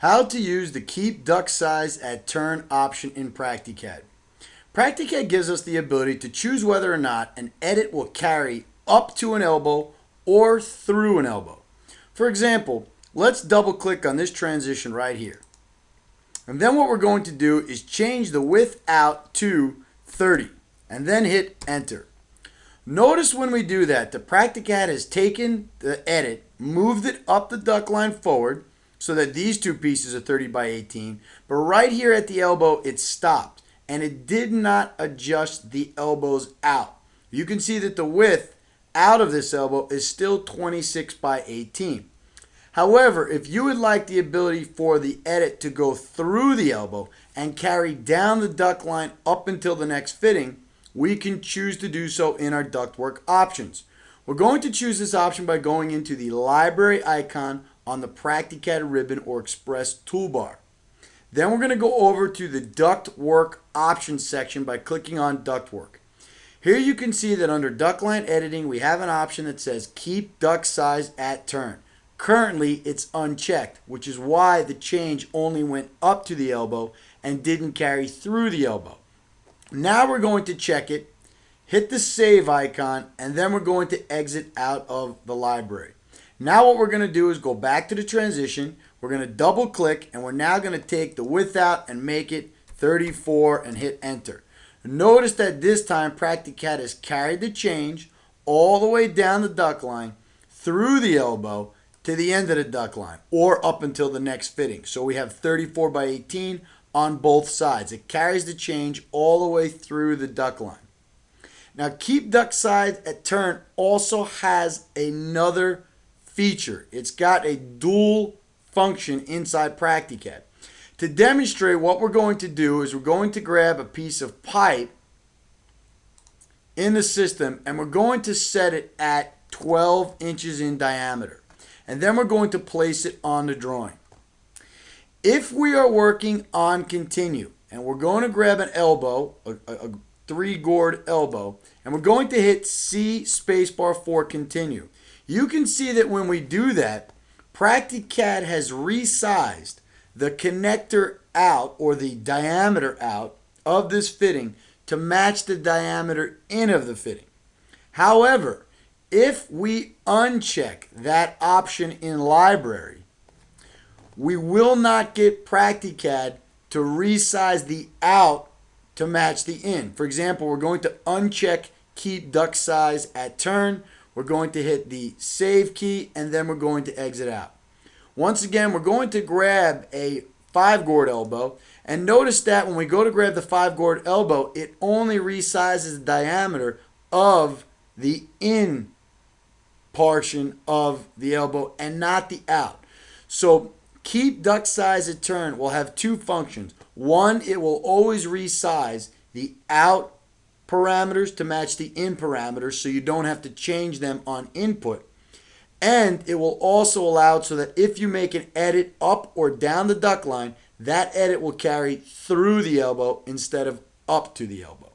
How to use the Keep Duct Size at Turn option in PractiCAD. PractiCAD gives us the ability to choose whether or not an edit will carry up to an elbow or through an elbow. For example, let's double click on this transition right here. And then what we're going to do is change the width out to 30 and then hit enter. Notice when we do that, the PractiCAD has taken the edit, moved it up the duct line forward so that these two pieces are 30 by 18, but right here at the elbow it stopped and it did not adjust the elbows out. You can see that the width out of this elbow is still 26 by 18. However, if you would like the ability for the edit to go through the elbow and carry down the duct line up until the next fitting, we can choose to do so in our ductwork options. We're going to choose this option by going into the library icon on the PractiCAD ribbon or Express toolbar. Then we're going to go over to the ductwork options section by clicking on ductwork. Here you can see that under duct line editing we have an option that says keep duct size at turn. Currently it's unchecked, which is why the change only went up to the elbow and didn't carry through the elbow. Now we're going to check it, hit the save icon, and then we're going to exit out of the library. Now what we're going to do is go back to the transition. We're going to double click and we're now going to take the width out and make it 34 and hit enter. Notice that this time PractiCAD has carried the change all the way down the duct line through the elbow to the end of the duct line or up until the next fitting. So we have 34 by 18 on both sides. It carries the change all the way through the duct line. Now keep duct size at turn also has another feature. It's got a dual function inside PractiCAD. To demonstrate, what we're going to do is we're going to grab a piece of pipe in the system and we're going to set it at 12 inches in diameter. And then we're going to place it on the drawing. If we are working on continue and we're going to grab an elbow, a 3-gourd elbow, and we're going to hit C spacebar for continue. You can see that when we do that, PractiCAD has resized the connector out or the diameter out of this fitting to match the diameter in of the fitting. However, if we uncheck that option in library, we will not get PractiCAD to resize the out to match the in. For example, we're going to uncheck keep duct size at turn. We're going to hit the save key and then we're going to exit out. Once again, we're going to grab a 5-gourd elbow, and notice that when we go to grab the 5-gourd elbow, it only resizes the diameter of the in portion of the elbow and not the out. So keep duct size at turn will have two functions. One, it will always resize the out parameters to match the in parameters so you don't have to change them on input. And it will also allow it so that if you make an edit up or down the duct line, that edit will carry through the elbow instead of up to the elbow.